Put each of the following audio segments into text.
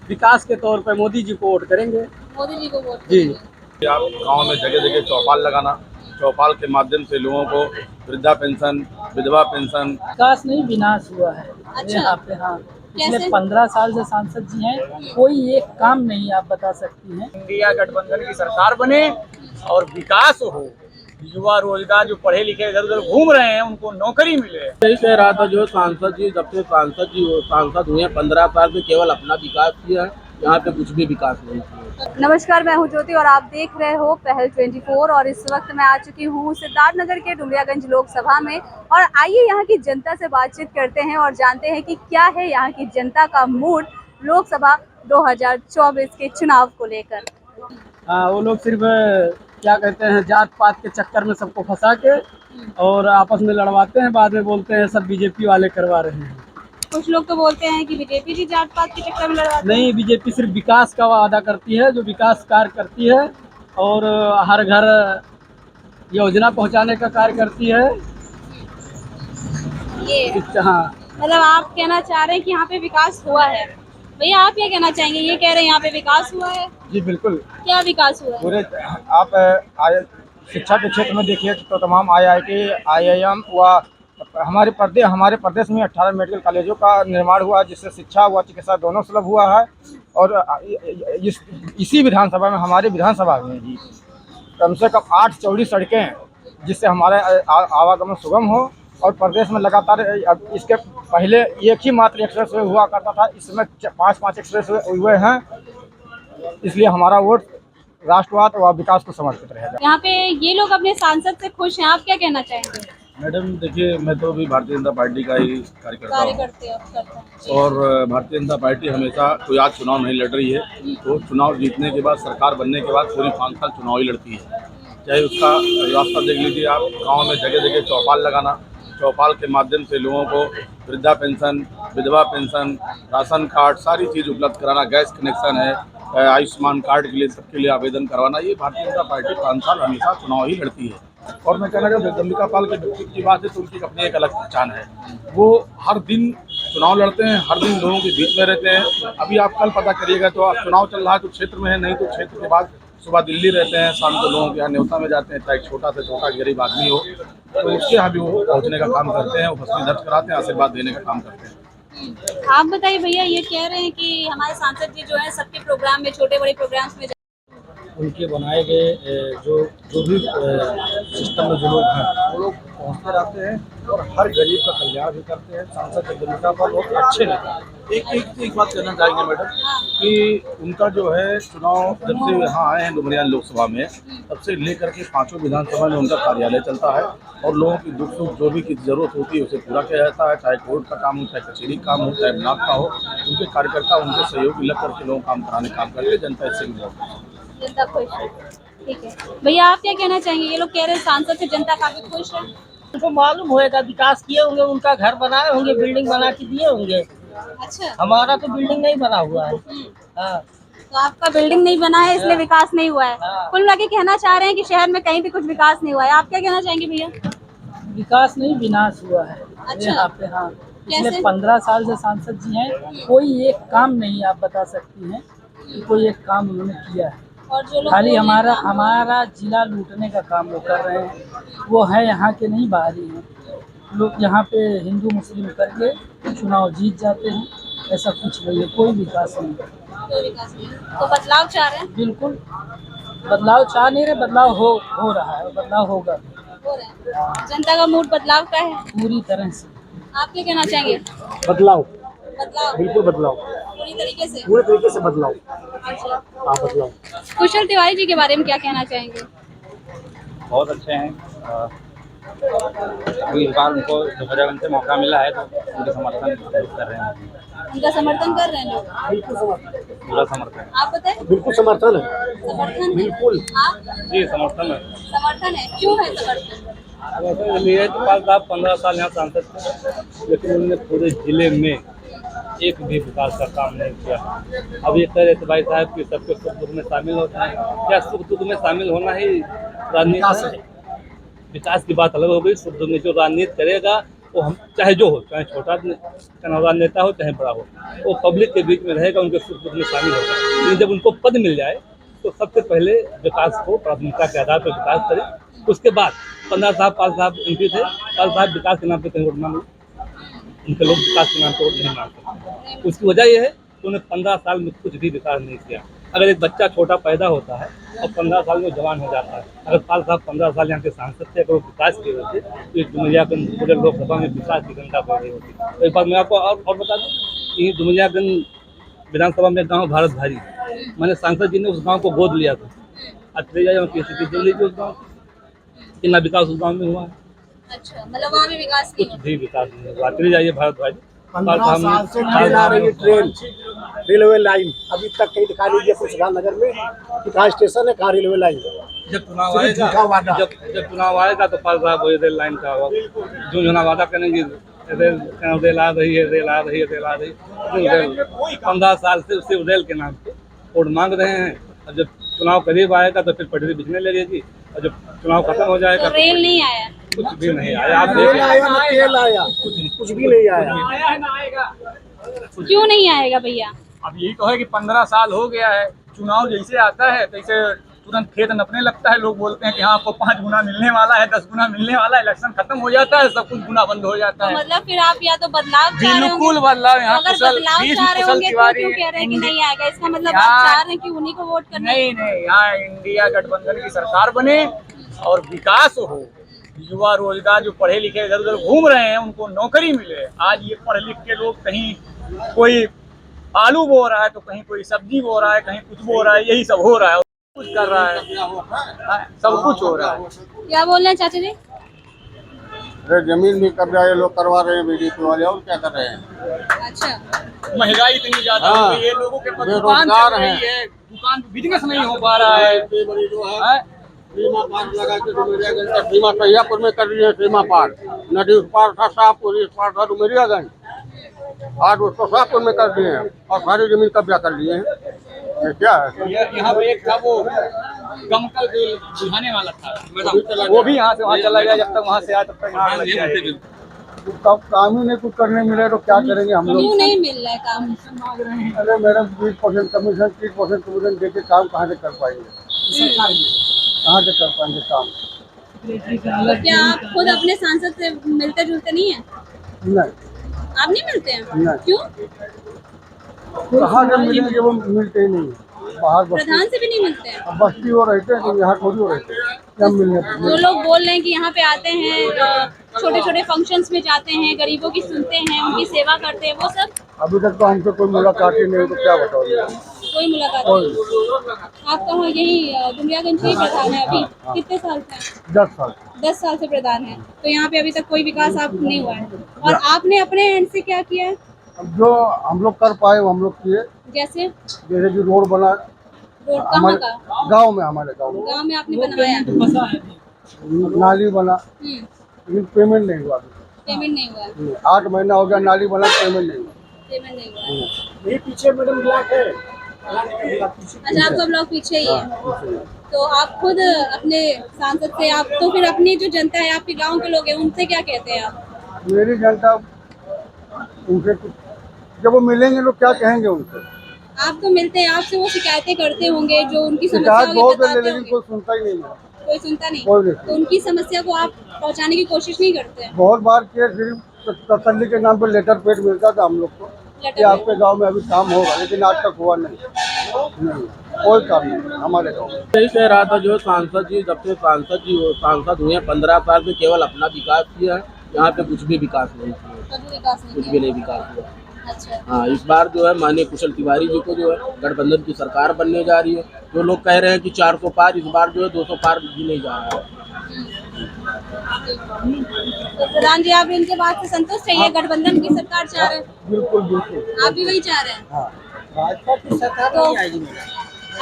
विकास के तौर पर मोदी जी को वोट करेंगे। मोदी जी को वोट जी। करेंगे। आप गांव में जगह जगह चौपाल लगाना, चौपाल के माध्यम से लोगों को वृद्धा पेंशन, विधवा पेंशन। विकास नहीं, विनाश हुआ है अच्छा। यहाँ पे। हाँ, पिछले कैसे? 15 साल से सांसद जी हैं, कोई एक काम नहीं आप बता सकती हैं। इंडिया गठबंधन की सरकार बने और विकास हो, युवा रोजगार, जो पढ़े लिखे इधर उधर घूम रहे हैं उनको नौकरी मिले। यही कह रहा था, जो सांसद जी जब से सांसद हुए 15 साल में केवल अपना विकास किया है, यहाँ पे कुछ भी विकास नहीं किया। नमस्कार, मैं हूं ज्योति और आप देख रहे हो पहल 24 और इस वक्त मैं आ चुकी हूं सिद्धार्थनगर के डुमरियागंज लोकसभा में। और आइए यहाँ की जनता से बातचीत करते हैं और जानते हैं कि क्या है यहाँ की जनता का मूड लोकसभा 2024 के चुनाव को लेकर। वो लोग सिर्फ क्या कहते हैं, जात पात के चक्कर में सबको फंसा के और आपस में लड़वाते हैं, बाद में बोलते हैं सब बीजेपी वाले करवा रहे हैं। कुछ लोग तो बोलते हैं कि बीजेपी जी जात पात के चक्कर में लड़वाते हैं। नहीं, बीजेपी सिर्फ विकास का वादा करती है, जो विकास कार्य करती है और हर घर योजना पहुंचाने का कार्य करती है। ये हाँ, मतलब आप कहना चाह रहे हैं कि यहाँ पे विकास हुआ है। भैया आप क्या कहना चाहेंगे? ये कह रहे हैं यहाँ पे विकास हुआ है। जी बिल्कुल। क्या विकास हुआ है? पूरे आप शिक्षा के क्षेत्र में देखिए तो तमाम IIT, IIM व हमारे प्रदेश में 18 मेडिकल कॉलेजों का निर्माण हुआ, जिससे शिक्षा व चिकित्सा दोनों सुलभ हुआ है। और इसी विधानसभा में, हमारे विधानसभा में जी कम से कम 8 चौड़ी सड़कें हैं, जिससे हमारे आवागमन सुगम हो। और प्रदेश में लगातार इसके पहले एक ही मात्र एक्सप्रेस वे हुआ करता था, इसमें 5 एक्सप्रेस वे हुए हैं। इसलिए हमारा वोट राष्ट्रवाद व विकास को समर्पित रहेगा। यहाँ पे ये लोग अपने सांसद से खुश हैं, आप क्या कहना चाहेंगे? मैडम देखिए, मैं तो अभी भारतीय जनता पार्टी का ही कार्यकर्ता हूँ करते हैं। और भारतीय जनता पार्टी हमेशा कोई आज चुनाव नहीं लड़ रही है, तो चुनाव जीतने के बाद, सरकार बनने के बाद पूरे 5 साल चुनाव ही लड़ती है। चाहे उसका रास्ता देख लीजिए आप, गाँव में जगह जगह चौपाल लगाना, चौपाल के माध्यम से लोगों को वृद्धा पेंशन, विधवा पेंशन, राशन कार्ड, सारी चीज़ उपलब्ध कराना, गैस कनेक्शन है, आयुष्मान कार्ड के लिए सबके लिए आवेदन करवाना। ये भारतीय जनता पार्टी 5 साल हमेशा चुनाव ही लड़ती है। और मैं कहना चाहूँ, जगदम्बिका पाल के व्यक्तित्व की बात है तो उनकी अपनी एक अलग पहचान है। वो हर दिन चुनाव लड़ते हैं, हर दिन लोगों के बीच में रहते हैं। अभी आप कल पता करिएगा तो आप चुनाव चल रहा है तो क्षेत्र में है, नहीं तो क्षेत्र के बाद सुबह दिल्ली रहते हैं, शाम को लोगों के यहाँ न्योता में जाते हैं, चाहे छोटा से छोटा गरीब आदमी हो तो उसके यहाँ भी वो पहुँचने का काम करते हैं, उपस्थिति दर्ज कराते हैं, आशीर्वाद देने का काम करते हैं। आप बताइए भैया, ये कह रहे हैं कि हमारे सांसद जी जो है सबके प्रोग्राम में, छोटे बड़े प्रोग्राम्स में उनके बनाए गए जो भी सिस्टम में जो लोग हैं वो लोग पहुँचते रहते हैं और हर गरीब का कल्याण भी करते हैं। सांसद जगदम्बिका पाल बहुत अच्छे नेता हैं। एक बात कहना चाहेंगे मैडम कि उनका जो है चुनाव जब से यहाँ आए हैं डुमरिया लोकसभा में, तब से लेकर के 5 विधानसभा में उनका कार्यालय चलता है और लोगों की दुख सुख जो भी की जरूरत होती है उसे पूरा किया जाता है। चाहे कोर्ट का काम हो, चाहे कचहरी का काम हो, चाहे ब्लॉक का हो, उनके कार्यकर्ता उनके सहयोगी लग करके लोग काम कराने काम करके जनता इससे भी बहुत जनता खुश है। ठीक है भैया, आप क्या कहना चाहेंगे? ये लोग कह रहे हैं सांसद से जनता काफी खुश है। उनको मालूम होएगा, विकास किए होंगे, उनका घर बनाए होंगे, बिल्डिंग बना के दिए होंगे। अच्छा। हमारा तो बिल्डिंग नहीं बना हुआ है। हाँ। तो आपका बिल्डिंग नहीं बना है इसलिए विकास नहीं हुआ है। कुल मिला के कहना चाह रहे हैं कि शहर में कहीं भी कुछ विकास नहीं हुआ है। आप क्या कहना चाहेंगे भैया? विकास नहीं, विनाश हुआ है अच्छा। यहाँ पे। हाँ, पिछले कैसे? 15 साल से सांसद जी हैं, कोई एक काम नहीं आप बता सकती हैं कि कोई एक काम उन्होंने किया है। और जो लोग खाली हमारा जिला लूटने का काम वो कर रहे हैं। वो है यहाँ के नहीं, बाहरी हैं लोग। यहाँ पे हिंदू मुस्लिम करके चुनाव जीत जाते हैं, ऐसा कुछ नहीं है, कोई विकास नहीं। कोई विकास नहीं। तो बदलाव चाह रहे हैं? बिल्कुल बदलाव चाह नहीं रहे, बदलाव हो रहा है, बदलाव होगा, हो रहा है। जनता का मूड बदलाव का है पूरी तरह से। आप क्या कहना चाहेंगे? बदलाव, बदलाव बिल्कुल बदलाव, पूरी तरीके से। पूरे तरीके से बदलाव। अच्छा। हाँ, बदलाव। कुशल तिवारी जी के बारे में क्या कहना चाहेंगे? बहुत अच्छे हैं। अभी इस बार उनको 2000 से मौका मिला है तो उनका समर्थन कर रहे हैं। उनका समर्थन कर रहे हैं लोग? पूरा समर्थन। आप बताएं। बिल्कुल समर्थन है। समर्थन है? बिल्कुल। आप? जी समर्थन है। समर्थन है, क्यों है समर्थन? मेरे पास आप 15 साल यहाँ सांसद थे, लेकिन उन्होंने पूरे जिले में एक भी विकास का काम नहीं किया। अब ये कह रहे थे भाई साहब कि सबके सुख दुख में शामिल होते हैं, क्या सुख दुख में शामिल होना ही राजनीति है? विकास की बात अलग हो गई, सुख दुख में जो राजनीति करेगा वो हम चाहे जो हो, चाहे छोटा चुनाव नेता हो चाहे बड़ा हो, वो पब्लिक के बीच में रहेगा, उनके सुख दुख में शामिल होगा। लेकिन जब उनको पद मिल जाए तो सबसे पहले विकास को प्राथमिकता के आधार पर विकास करें। उसके बाद 15 साहब, पाल साहब एमपी थे, पाल साहब विकास के नाम पे कहीं वोट मांगे, उनके लोग विकास के नाम पर वोट नहीं मांगते। उसकी वजह यह है कि उन्हें 15 साल में कुछ भी विकास नहीं किया। अगर एक बच्चा छोटा पैदा होता है और 15 साल में जवान हो जाता है, अगर पाल साहब 15 साल यहाँ के सांसद थे, अगर वो विकास किए होते तो इस डुमरियागंज पूरे लोकसभा में विकास की गंगा बह रही होती। तो एक बात मैं आपको और बता दूँ कि डुमरियागंज विधानसभा में गाँव भारत भारी, मैंने सांसद जी ने उस गाँव को गोद लिया था। आज चले जाए की स्थिति देख लीजिए उस गाँव की, कितना विकास उस गाँव में हुआ है। अच्छा, मतलब वहाँ भी विकास नहीं कुछ भी विकास नहीं हुआ। चले जाइए भारत भारी, 15 साल से ट्रेन आ रही है, ट्रेन रेलवे लाइन अभी तक कहीं दिखा लीजिए कुछ नगर में कि कहाँ स्टेशन है, कहाँ रेलवे लाइन। जब चुनाव आएगा, जब चुनाव आएगा तो पाल साहब वही रेल लाइन का जो वादा करेंगे, रेल आ रही है, रेल आ रही है, रेल आ रही है। 15 साल से सिर्फ रेल के नाम पे वोट मांग रहे हैं। और जब चुनाव करीब आएगा तो फिर पटरी बिछने लगेगी, और जब चुनाव खत्म हो जाएगा तो रेल नहीं आया, कुछ भी नहीं आया। आप रेल आया ना तेल आया, कुछ भी नहीं आया। क्यों नहीं आएगा भैया? अब यही तो है कि 15 साल हो गया है, चुनाव जैसे आता है तैसे तुरंत खेत नपने लगता है। लोग बोलते हैं कि हाँ आपको 5 गुना मिलने वाला है, 10 गुना मिलने वाला है। इलेक्शन खत्म हो जाता है, सब कुछ गुना बंद हो जाता है। मतलब फिर आप या तो बदलाव चाह रहे होंगे, बिल्कुल बदलाव यहाँ अगर बदलाव चाह रहे होंगे तो क्यों कह रहे हैं कि नहीं आएगा? इसका मतलब आप चाह रहे हैं कि उन्हीं को वोट करना? नहीं, यहाँ इंडिया गठबंधन की सरकार बने और विकास हो, युवा रोजगार जो पढ़े लिखे इधर उधर घूम रहे हैं उनको नौकरी मिले। आज ये पढ़ लिख के लोग कहीं कोई आलू बो रहा है तो कहीं कोई सब्जी बो रहा है, कहीं कुछ बो रहा है, यही सब हो रहा है, कुछ कर रहा है, सब कुछ हो रहा है। क्या बोल रहे हैं चाचा जी? अरे जमीन भी कब्जा ये लोग करवा रहे हैं बीजेपी वाले, और क्या कर रहे हैं। अच्छा, महंगाई इतनी ज्यादा हो गई है, लोगों के पास दुकान चल रही है, दुकान बिजनेस नहीं हो पा रहा है। सीमा पार लगा के डुमरियागंज का सीमा सैयापुर में कर दिए, सीमा पार नदी उस पार था शाहपुर, इस पार था डुमरियागंज, आज उसको शाहपुर में कर दिए और सारी जमीन कब्जा कर लिए हैं। ये क्या है? यहाँ पे एक था वो दमकल बुझाने वाला था, वो भी यहाँ से वहाँ चला गया। जब तक वहाँ से आया तब तक यहाँ लग जाएगी। तब काम ही नहीं कुछ करने मिले तो क्या करेंगे हम लोग। क्यों नहीं मिल रहा है काम? अरे मैडम 20% कमीशन, 30% कमीशन देके काम कहाँ से कर पाएंगे, कहाँ से कर पाएंगे काम। तो क्या आप खुद अपने सांसद से मिलते जुलते नहीं है? नहीं, आप नहीं मिलते हैं? नहीं। क्यों? कहाँ से मिलेंगे, वो मिलते ही नहीं, बाहर बस्ती, प्रधान से भी नहीं मिलते हैं? अब बस्ती हो रहते हैं, यहाँ थोड़ी हो रहते हैं, क्या मिलने को। वो लोग बोल रहे हैं कि यहाँ पे आते हैं, छोटे छोटे फंक्शंस में जाते हैं, गरीबों की सुनते हैं, उनकी सेवा करते हैं, वो सब। अभी तक तो हमसे कोई मुलाकात ही नहीं, तो क्या बताओ। कोई मुलाकात नहीं। आप कहाँ यही डुमरियागंज के ही प्रधान है अभी? कितने साल से हैं? 10 साल 10 साल से प्रधान है। तो यहाँ पे अभी तक कोई विकास आप नहीं हुआ है। और आपने अपने एंड से क्या किया है? अब जो हम लोग कर पाए वो हम लोग किए, जैसे जैसे कि रोड बना रोड कहाँ हमारे का? गांव में, हमारे गांव में गाँव में आपने बनाया? नाली बना, लेकिन पेमेंट नहीं हुआ। पेमेंट नहीं हुआ? 8 महीना हो गया नाली बना, पेमेंट नहीं हुआ। पेमेंट नहीं हुआ? ये पीछे मैडम ब्लॉक है। अच्छा, आपका ब्लॉक पीछे ही है। तो आप खुद अपने सांसद से, आप तो फिर अपनी जो जनता है, आपके गांव के लोग हैं, उनसे क्या कहते हैं आप? मेरी जनता उनसे कुछ, जब वो मिलेंगे लोग क्या कहेंगे उनसे। आप तो मिलते हैं, आपसे वो शिकायतें करते होंगे, जो उनकी समस्या शिकायत होगी बहुत है, बताते लेकिन होंगे। कोई सुनता ही नहीं है। कोई सुनता नहीं? कोई नहीं। तो उनकी समस्या को आप पहुंचाने की कोशिश नहीं करते हैं? बहुत बार किए, सिर्फ तसल्ली के नाम पे लेटर पेड मिलता था हम लोग को कि आपके गांव में अभी काम होगा, लेकिन आज तक हुआ नहीं, कोई काम नहीं हमारे गांव में। यही कह रहा था, जो सांसद जी जब से सांसद हुए 15 साल में केवल अपना विकास किया है, यहाँ पे कुछ भी विकास नहीं किया, कभी विकास नहीं कुछ किया? भी नहीं विकास हुआ। अच्छा, हाँ, इस बार जो है माननीय कुशल तिवारी जी को जो है गठबंधन की सरकार बनने जा रही है। जो लोग कह रहे हैं कि 400 पार, इस बार जो है 200 पार भी नहीं जा रहा है। तो प्रधान जी, आप इनके बात से संतुष्ट है? ये गठबंधन की सरकार चाह रहे हैं? बिल्कुल बिल्कुल। आप भी वही चाह रहे हैं? हाँ, भाजपा की सरकार नहीं आएगी।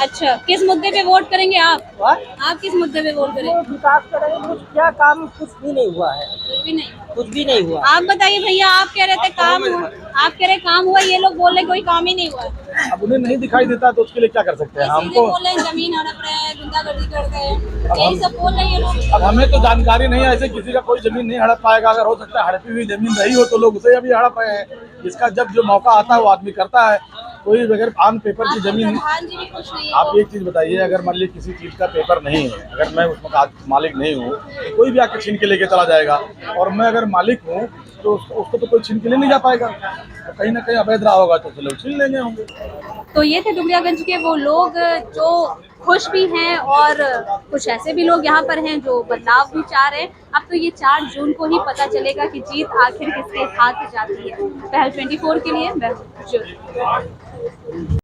अच्छा, किस मुद्दे पे वोट करेंगे आप? आप किस मुद्दे पे वोट करेंगे? विकास करेंगे, कुछ क्या काम कुछ भी नहीं हुआ है, कुछ भी नहीं। कुछ भी नहीं हुआ। आप बताइए भैया, आप कह रहे थे काम हुआ, आप कह रहे काम हुआ, ये लोग बोल रहे कोई काम ही नहीं हुआ है। अब उन्हें नहीं दिखाई देता तो उसके लिए क्या कर सकते हैं ये हम सीधे तो। बोल रहे हैं जमीन हड़प रहे हैं, गुंडागर्दी कर रहे हैं, यही सब बोल रहे हैं ये लोग। अब हमें तो जानकारी नहीं है, ऐसे किसी का कोई जमीन नहीं हड़प पाएगा। अगर हो सकता है हड़पी हुई जमीन रही हो तो लोग उसे अभी हड़प रहे हैं। इसका जब जो मौका आता है वो आदमी करता है। कोई बगैर आन पेपर की जमीन। प्रधान जी भी खुश नहीं है। आप एक चीज बताइए, अगर मान लीजिए किसी चीज का पेपर नहीं है, अगर मैं उसमें मालिक नहीं हूँ तो कोई भी आके छीन के लेके चला जाएगा। और मैं अगर मालिक हूँ तो उसको तो कोई छीन के ले नहीं जा पाएगा। तो कहीं ना कहीं अवैध रहा होगा तो उसे लोग छीन लेंगे होंगे। तो ये थे डुमरियागंज के वो लोग जो खुश भी हैं और कुछ ऐसे भी लोग यहाँ पर हैं जो बदलाव भी चाह रहे हैं। अब तो ये 4 जून को ही पता चलेगा कि जीत आखिर किसके हाथ जाती है। पहल 24 के लिए मैं